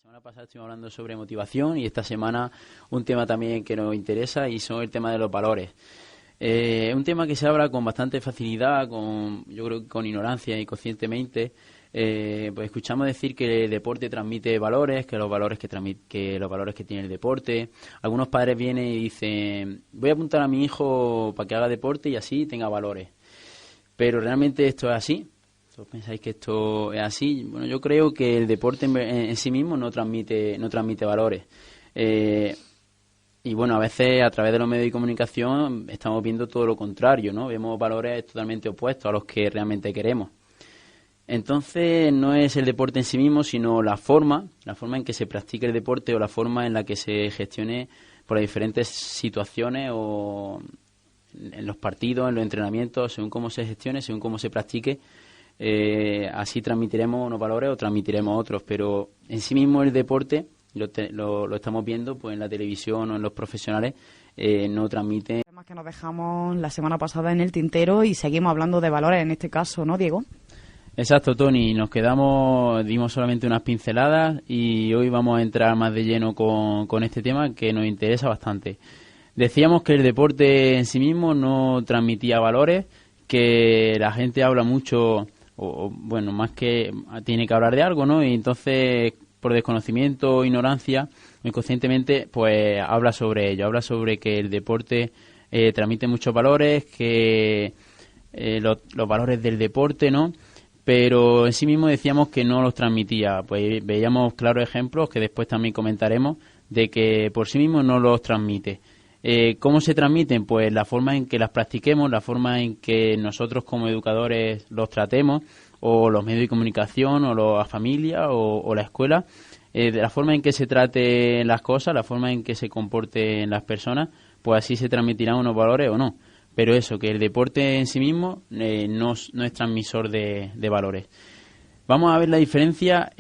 semana pasada estuvimos hablando sobre motivación y esta semana un tema también que nos interesa y son el tema de los valores. Es un tema que se habla con bastante facilidad, yo creo que con ignorancia y conscientemente. Pues escuchamos decir que el deporte transmite valores, que los valores que los valores que tiene el deporte. Algunos padres vienen y dicen, voy a apuntar a mi hijo para que haga deporte y así tenga valores. Pero realmente esto es así. ¿Vosotros pensáis que esto es así? Bueno, yo creo que el deporte en sí mismo no transmite valores. Y bueno, a veces a través de los medios de comunicación estamos viendo todo lo contrario, ¿no? Vemos valores totalmente opuestos a los que realmente queremos. Entonces no es el deporte en sí mismo, sino la forma en que se practique el deporte o la forma en la que se gestione por las diferentes situaciones o en los partidos, en los entrenamientos, según cómo se gestione, según cómo se practique. Así transmitiremos unos valores o transmitiremos otros, pero en sí mismo el deporte, lo estamos viendo pues en la televisión o en los profesionales, no transmite. Temas que nos dejamos la semana pasada en el tintero y seguimos hablando de valores en este caso, ¿no, Diego? Exacto, Tony, dimos solamente unas pinceladas y hoy vamos a entrar más de lleno con este tema que nos interesa bastante. Decíamos que el deporte en sí mismo no transmitía valores, que la gente habla mucho, bueno, más que tiene que hablar de algo, ¿no? Y entonces, por desconocimiento o ignorancia, inconscientemente, pues habla sobre ello, habla sobre que el deporte transmite muchos valores, que los valores del deporte, ¿no? Pero en sí mismo decíamos que no los transmitía. Pues veíamos claros ejemplos que después también comentaremos de que por sí mismo no los transmite. ¿Cómo se transmiten? Pues la forma en que las practiquemos, la forma en que nosotros como educadores los tratemos, o los medios de comunicación, o la familia, o la escuela, de la forma en que se traten las cosas, la forma en que se comporten las personas, pues así se transmitirán unos valores o no. Pero eso, que el deporte en sí mismo no es transmisor de valores. Vamos a ver la diferencia,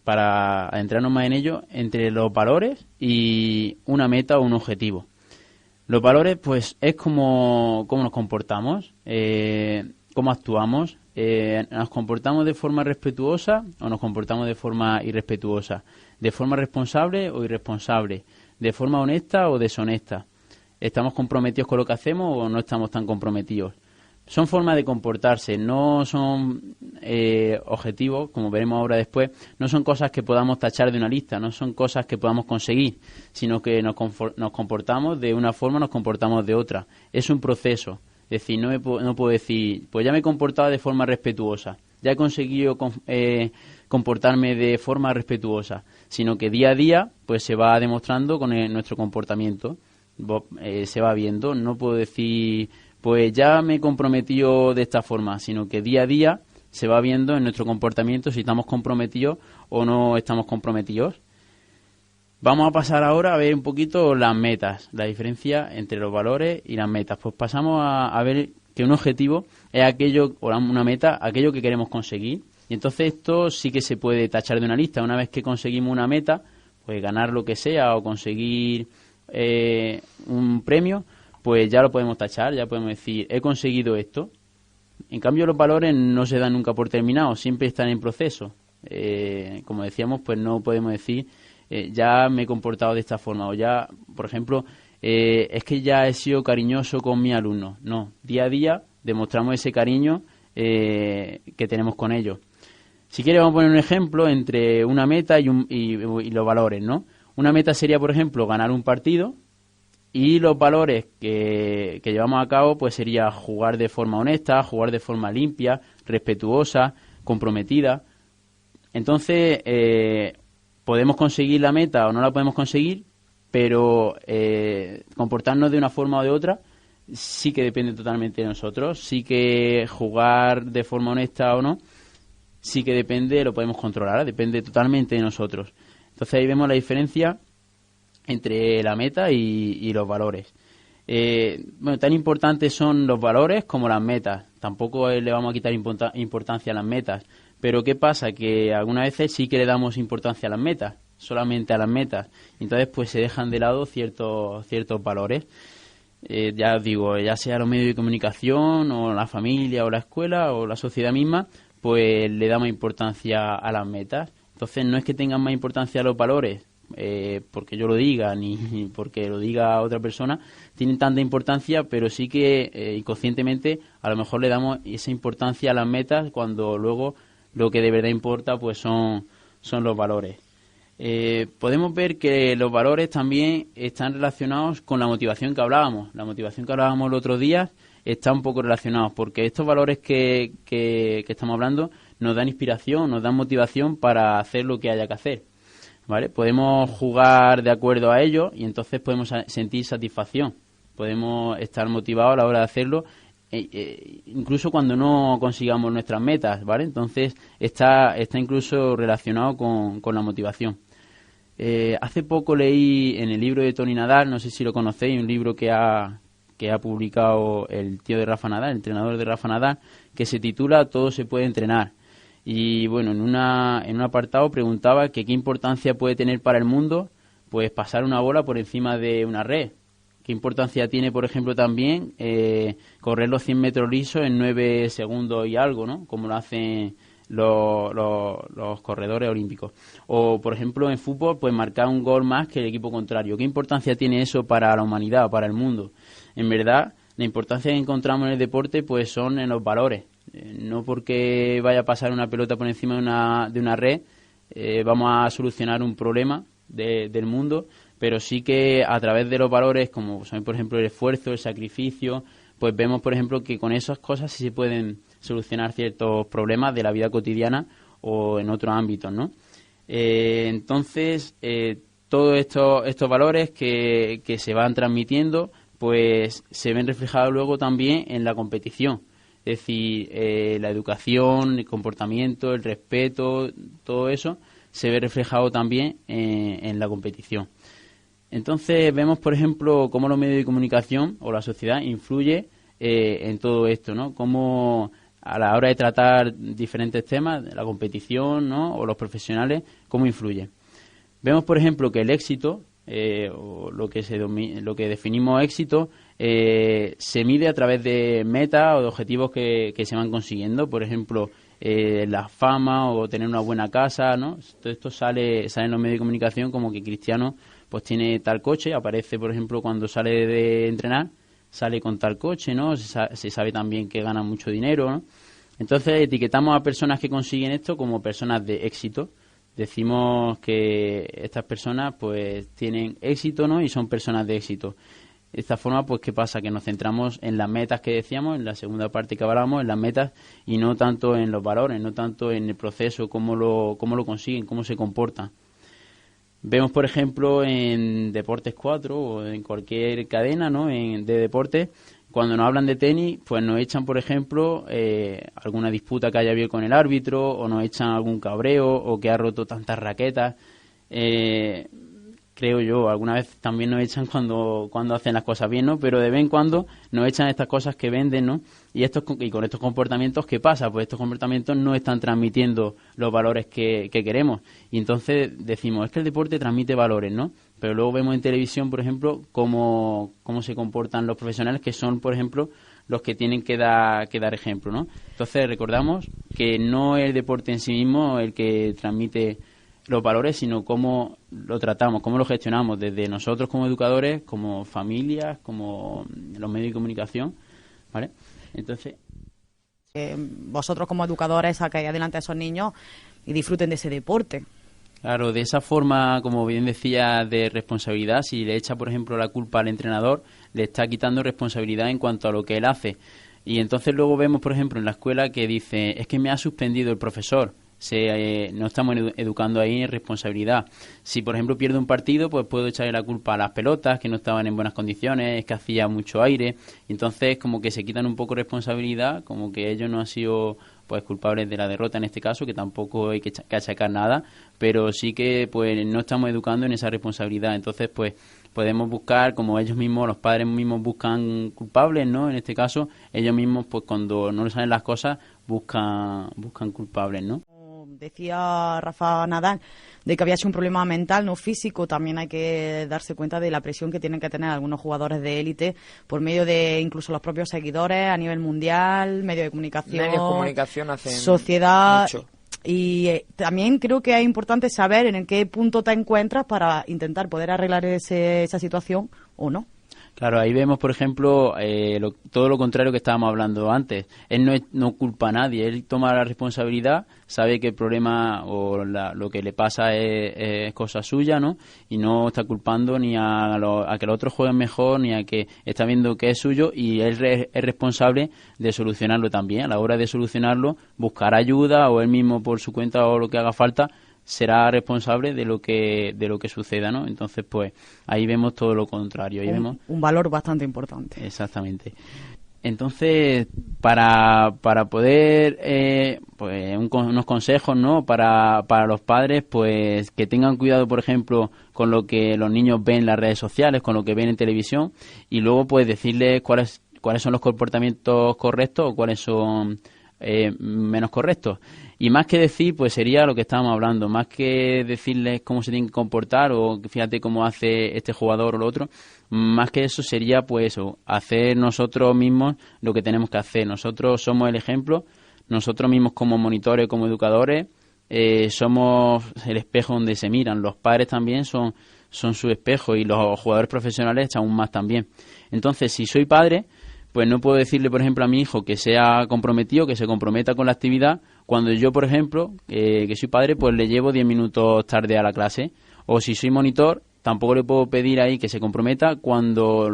para adentrarnos más en ello, entre los valores y una meta o un objetivo. Los valores, pues, es cómo nos comportamos, cómo actuamos. ¿Nos comportamos de forma respetuosa o nos comportamos de forma irrespetuosa? ¿De forma responsable o irresponsable? ¿De forma honesta o deshonesta? ¿Estamos comprometidos con lo que hacemos o no estamos tan comprometidos? Son formas de comportarse, no son objetivos, como veremos ahora después, no son cosas que podamos tachar de una lista, no son cosas que podamos conseguir, sino que nos comportamos de una forma, nos comportamos de otra. Es un proceso, es decir, no puedo decir, pues ya me he comportado de forma respetuosa, ya he conseguido comportarme de forma respetuosa, sino que día a día pues se va demostrando con nuestro comportamiento. Se va viendo, no puedo decir pues ya me he comprometido de esta forma, sino que día a día se va viendo en nuestro comportamiento si estamos comprometidos o no estamos comprometidos. Vamos a pasar ahora a ver un poquito las metas, la diferencia entre los valores y las metas. Pues pasamos a ver que un objetivo es aquello, o una meta, aquello que queremos conseguir. Y entonces esto sí que se puede tachar de una lista. Una vez que conseguimos una meta, pues ganar lo que sea o conseguir un premio, pues ya lo podemos tachar, ya podemos decir, he conseguido esto. En cambio, los valores no se dan nunca por terminados, siempre están en proceso. Como decíamos, pues no podemos decir, ya me he comportado de esta forma, o ya, por ejemplo, es que ya he sido cariñoso con mis alumnos. No, día a día demostramos ese cariño que tenemos con ellos. Si quieres, vamos a poner un ejemplo entre una meta y los valores, ¿no? Una meta sería, por ejemplo, ganar un partido, y los valores que llevamos a cabo pues sería jugar de forma honesta, jugar de forma limpia, respetuosa, comprometida. Entonces, podemos conseguir la meta o no la podemos conseguir, pero comportarnos de una forma o de otra sí que depende totalmente de nosotros. Sí que jugar de forma honesta o no, sí que depende, lo podemos controlar, depende totalmente de nosotros. Entonces ahí vemos la diferencia entre la meta y los valores. Bueno, tan importantes son los valores como las metas. Tampoco le vamos a quitar importancia a las metas. Pero ¿qué pasa? Que algunas veces sí que le damos importancia a las metas, solamente a las metas. Entonces pues se dejan de lado ciertos valores. Ya os digo, ya sea los medios de comunicación o la familia o la escuela o la sociedad misma, pues le damos importancia a las metas. Entonces no es que tengan más importancia los valores, porque yo lo diga, ni porque lo diga otra persona, tienen tanta importancia, pero sí que inconscientemente a lo mejor le damos esa importancia a las metas cuando luego lo que de verdad importa pues son los valores. Podemos ver que los valores también están relacionados con la motivación que hablábamos. La motivación que hablábamos el otro día está un poco relacionados, porque estos valores que estamos hablando nos dan inspiración, nos dan motivación para hacer lo que haya que hacer, ¿vale? Podemos jugar de acuerdo a ello y entonces podemos sentir satisfacción, podemos estar motivados a la hora de hacerlo, incluso cuando no consigamos nuestras metas, ¿vale? Entonces está incluso relacionado con la motivación. Hace poco leí en el libro de Tony Nadal, no sé si lo conocéis, un libro que ha publicado el tío de Rafa Nadal, el entrenador de Rafa Nadal, que se titula Todo se puede entrenar. Y bueno, en un apartado preguntaba que qué importancia puede tener para el mundo pues pasar una bola por encima de una red. ¿Qué importancia tiene, por ejemplo, también correr los 100 metros lisos en 9 segundos y algo, ¿no? Como lo hacen los corredores olímpicos. O, por ejemplo, en fútbol, pues marcar un gol más que el equipo contrario. ¿Qué importancia tiene eso para la humanidad, para el mundo? En verdad, la importancia que encontramos en el deporte pues son en los valores. No porque vaya a pasar una pelota por encima de una red vamos a solucionar un problema del mundo, pero sí que a través de los valores, como son, por ejemplo, el esfuerzo, el sacrificio, pues vemos, por ejemplo, que con esas cosas sí se pueden solucionar ciertos problemas de la vida cotidiana o en otros ámbitos, ¿no? Entonces, todos estos valores que se van transmitiendo, pues se ven reflejados luego también en la competición. Es decir, la educación, el comportamiento, el respeto, todo eso se ve reflejado también en la competición. Entonces vemos, por ejemplo, cómo los medios de comunicación o la sociedad influye en todo esto, ¿no? Cómo a la hora de tratar diferentes temas, la competición, ¿no? O los profesionales, cómo influye. Vemos, por ejemplo, que el éxito, o lo que definimos éxito, se mide a través de metas o de objetivos que se van consiguiendo. Por ejemplo, la fama o tener una buena casa, ¿no? Todo esto sale en los medios de comunicación como que Cristiano pues tiene tal coche, aparece, por ejemplo, cuando sale de entrenar, sale con tal coche, ¿no? Se sabe también que gana mucho dinero, ¿no? Entonces etiquetamos a personas que consiguen esto como personas de éxito. Decimos que estas personas pues tienen éxito, ¿no? Y son personas de éxito. De esta forma, pues, ¿qué pasa? Que nos centramos en las metas que decíamos, en la segunda parte que hablamos, en las metas, y no tanto en los valores, no tanto en el proceso, cómo lo consiguen, cómo se comportan. Vemos, por ejemplo, en Deportes 4 o en cualquier cadena, ¿no? De deporte, cuando nos hablan de tenis, pues nos echan, por ejemplo, alguna disputa que haya habido con el árbitro, o nos echan algún cabreo, o que ha roto tantas raquetas. Creo yo, alguna vez también nos echan cuando hacen las cosas bien, ¿no? Pero de vez en cuando nos echan estas cosas que venden, ¿no? Y con estos comportamientos, ¿qué pasa? Pues estos comportamientos no están transmitiendo los valores que queremos. Y entonces decimos, es que el deporte transmite valores, ¿no? Pero luego vemos en televisión, por ejemplo, cómo se comportan los profesionales, que son, por ejemplo, los que tienen que dar ejemplo, ¿no? Entonces recordamos que no es el deporte en sí mismo el que transmite los valores, sino cómo lo tratamos, cómo lo gestionamos desde nosotros como educadores, como familias, como los medios de comunicación, ¿vale? Entonces, vosotros como educadores sacáis adelante a esos niños y disfruten de ese deporte. Claro, de esa forma, como bien decía, de responsabilidad, si le echa, por ejemplo, la culpa al entrenador, le está quitando responsabilidad en cuanto a lo que él hace. Y entonces luego vemos, por ejemplo, en la escuela que dice, es que me ha suspendido el profesor. No estamos educando ahí en responsabilidad. Si, por ejemplo, pierde un partido, pues puedo echarle la culpa a las pelotas, que no estaban en buenas condiciones, es que hacía mucho aire. Entonces, como que se quitan un poco responsabilidad, como que ellos no han sido pues culpables de la derrota en este caso, que tampoco hay que achacar nada, pero sí que pues no estamos educando en esa responsabilidad. Entonces, pues podemos buscar, como ellos mismos, los padres mismos buscan culpables, ¿no? En este caso, ellos mismos, pues cuando no les salen las cosas, buscan culpables, ¿no? Decía Rafa Nadal de que había sido un problema mental, no físico. También hay que darse cuenta de la presión que tienen que tener algunos jugadores de élite por medio de incluso los propios seguidores a nivel mundial, medios de comunicación hacen sociedad. mucho. Y también creo que es importante saber en qué punto te encuentras para intentar poder arreglar esa situación o no. Claro, ahí vemos, por ejemplo, todo lo contrario que estábamos hablando antes. Él no culpa a nadie, él toma la responsabilidad, sabe que el problema o lo que le pasa es cosa suya, ¿no? Y no está culpando ni a que los otros jueguen mejor, ni a que está viendo que es suyo, y él es responsable de solucionarlo también. A la hora de solucionarlo, buscar ayuda o él mismo por su cuenta o lo que haga falta, será responsable de lo que suceda, ¿no? Entonces, pues ahí vemos todo lo contrario. Ahí vemos un valor bastante importante. Exactamente. Entonces, para poder, pues unos consejos, ¿no? Para los padres, pues que tengan cuidado, por ejemplo, con lo que los niños ven en las redes sociales, con lo que ven en televisión, y luego, pues decirles cuáles son los comportamientos correctos o cuáles son menos correctos. Y más que decir, pues sería lo que estábamos hablando, más que decirles cómo se tienen que comportar o fíjate cómo hace este jugador o lo otro, más que eso sería pues eso, hacer nosotros mismos lo que tenemos que hacer. Nosotros somos el ejemplo, nosotros mismos como monitores, como educadores, somos el espejo donde se miran. Los padres también son su espejo y los jugadores profesionales aún más también. Entonces, si soy padre, pues no puedo decirle, por ejemplo, a mi hijo que sea comprometido, que se comprometa con la actividad, cuando yo, por ejemplo, que soy padre, pues le llevo 10 minutos tarde a la clase. O si soy monitor, tampoco le puedo pedir ahí que se comprometa cuando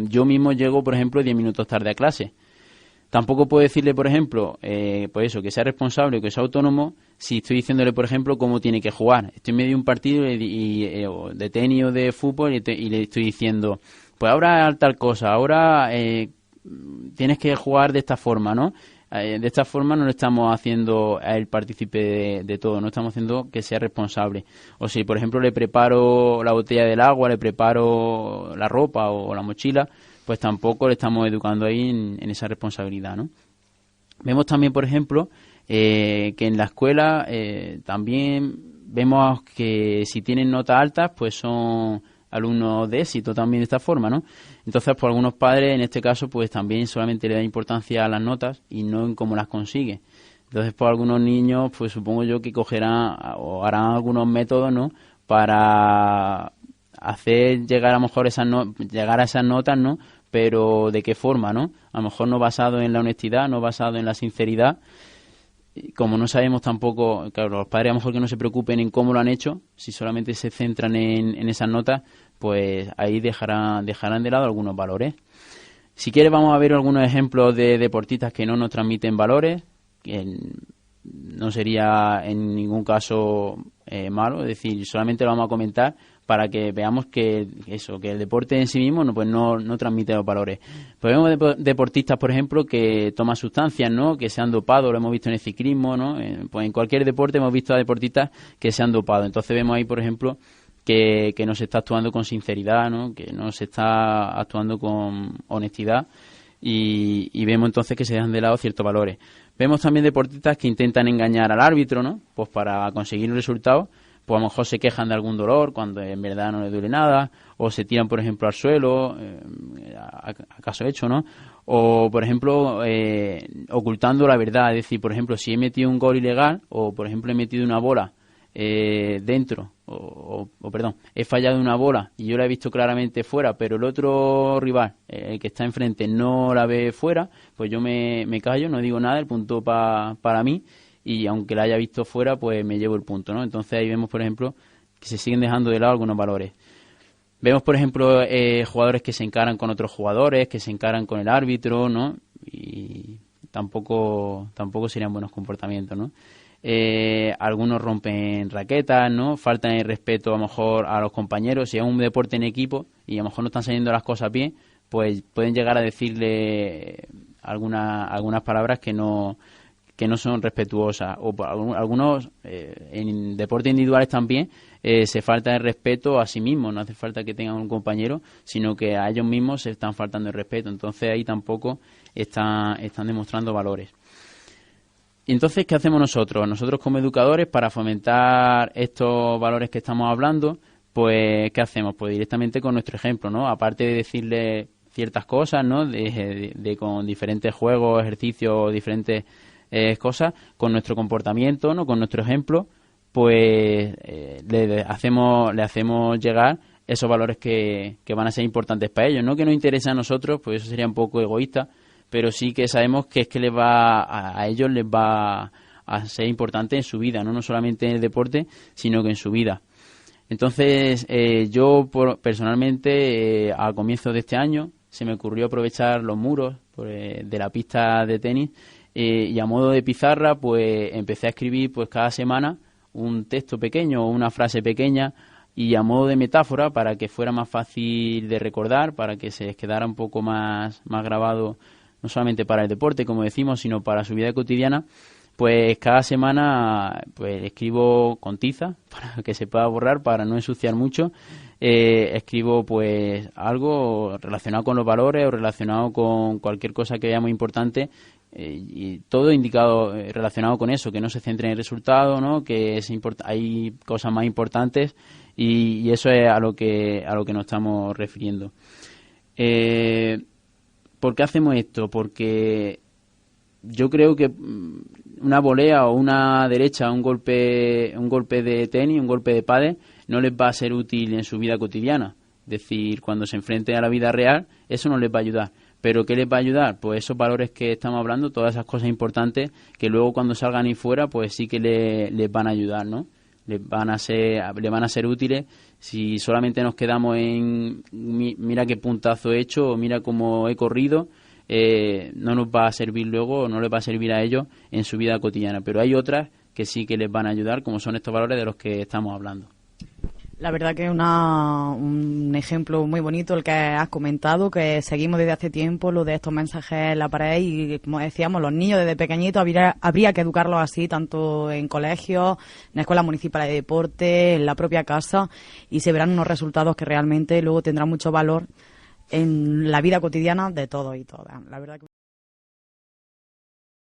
yo mismo llego, por ejemplo, 10 minutos tarde a clase. Tampoco puedo decirle, por ejemplo, pues eso, que sea responsable o que sea autónomo si estoy diciéndole, por ejemplo, cómo tiene que jugar. Estoy en medio de un partido de tenis o de fútbol y le estoy diciendo, pues ahora tal cosa, ahora tienes que jugar de esta forma, ¿no? De esta forma no le estamos haciendo a él partícipe de todo, no estamos haciendo que sea responsable. O si, por ejemplo, le preparo la botella del agua, le preparo la ropa o la mochila, pues tampoco le estamos educando ahí en esa responsabilidad, ¿no? Vemos también, por ejemplo, que en la escuela también vemos que si tienen notas altas, pues son alumnos de éxito también de esta forma, ¿no? Entonces, pues algunos padres, en este caso, pues también solamente le dan importancia a las notas y no en cómo las consigue. Entonces, pues algunos niños, pues supongo yo que cogerán o harán algunos métodos, ¿no? Para hacer llegar a lo mejor llegar a esas notas, ¿no? Pero ¿de qué forma, no? A lo mejor no basado en la honestidad, no basado en la sinceridad. Como no sabemos tampoco, claro, los padres a lo mejor que no se preocupen en cómo lo han hecho, si solamente se centran en esas notas, pues ahí dejarán de lado algunos valores. Si quieres vamos a ver algunos ejemplos de deportistas que no nos transmiten valores, que no sería en ningún caso malo, es decir, solamente lo vamos a comentar para que veamos que el deporte en sí mismo no transmite los valores. Pues vemos deportistas, por ejemplo, que toman sustancias, ¿no? Que se han dopado, lo hemos visto en el ciclismo, ¿no? Pues en cualquier deporte hemos visto a deportistas que se han dopado. Entonces vemos ahí, por ejemplo, que no se está actuando con sinceridad, ¿no? Que no se está actuando con honestidad y vemos entonces que se dejan de lado ciertos valores. Vemos también deportistas que intentan engañar al árbitro, ¿no? Pues para conseguir un resultado, pues a lo mejor se quejan de algún dolor cuando en verdad no le duele nada, o se tiran, por ejemplo, al suelo, acaso hecho, ¿no? O, por ejemplo, ocultando la verdad, es decir, por ejemplo, si he metido un gol ilegal, o, por ejemplo, he metido una bola dentro, perdón, he fallado una bola y yo la he visto claramente fuera, pero el otro rival, el que está enfrente, no la ve fuera, pues yo me callo, no digo nada, el punto para mí, y aunque la haya visto fuera, pues me llevo el punto, ¿no? Entonces ahí vemos, por ejemplo, que se siguen dejando de lado algunos valores. Vemos, por ejemplo, jugadores que se encaran con otros jugadores, que se encaran con el árbitro, ¿no? Y tampoco serían buenos comportamientos, ¿no? Algunos rompen raquetas, ¿no? Faltan el respeto a lo mejor a los compañeros. Si es un deporte en equipo y a lo mejor no están saliendo las cosas bien, pues pueden llegar a decirle algunas palabras que no son respetuosas. O algunos en deportes individuales también se falta el respeto a sí mismos. No hace falta que tengan un compañero, sino que a ellos mismos se están faltando el respeto. Entonces ahí tampoco están demostrando valores. Y entonces, ¿qué hacemos nosotros? Nosotros como educadores, para fomentar estos valores que estamos hablando, pues, ¿qué hacemos? Pues directamente con nuestro ejemplo, ¿no? Aparte de decirle ciertas cosas, ¿no? De con diferentes juegos, ejercicios, diferentes cosas, con nuestro comportamiento, ¿no? Con nuestro ejemplo, pues le hacemos llegar esos valores que van a ser importantes para ellos. No que nos interese a nosotros, pues eso sería un poco egoísta, pero sí que sabemos que es que a ellos les va a ser importante en su vida, no solamente en el deporte, sino que en su vida. Entonces, yo personalmente, al comienzo de este año, se me ocurrió aprovechar los muros de la pista de tenis y a modo de pizarra, pues empecé a escribir pues cada semana un texto pequeño o una frase pequeña y a modo de metáfora para que fuera más fácil de recordar, para que se les quedara un poco más grabado, no solamente para el deporte, como decimos, sino para su vida cotidiana. Pues cada semana pues escribo con tiza para que se pueda borrar, para no ensuciar mucho. Escribo pues algo relacionado con los valores o relacionado con cualquier cosa que veamos importante, y todo indicado relacionado con eso, que no se centre en el resultado, ¿no? Que hay cosas más importantes y eso es a lo que nos estamos refiriendo. ¿Por qué hacemos esto? Porque yo creo que una volea o una derecha, un golpe de tenis, un golpe de pádel, no les va a ser útil en su vida cotidiana. Es decir, cuando se enfrenten a la vida real, eso no les va a ayudar. ¿Pero qué les va a ayudar? Pues esos valores que estamos hablando, todas esas cosas importantes, que luego cuando salgan ahí fuera, pues sí que les van a ayudar, ¿no? Les van a ser útiles. Si solamente nos quedamos en mira qué puntazo he hecho o mira cómo he corrido, no nos va a servir luego, no les va a servir a ellos en su vida cotidiana. Pero hay otras que sí que les van a ayudar, como son estos valores de los que estamos hablando. La verdad que es un ejemplo muy bonito el que has comentado, que seguimos desde hace tiempo lo de estos mensajes en la pared y, como decíamos, los niños desde pequeñitos habría que educarlos así, tanto en colegios, en escuelas municipales de deporte, en la propia casa, y se verán unos resultados que realmente luego tendrán mucho valor en la vida cotidiana de todos y todas. La verdad que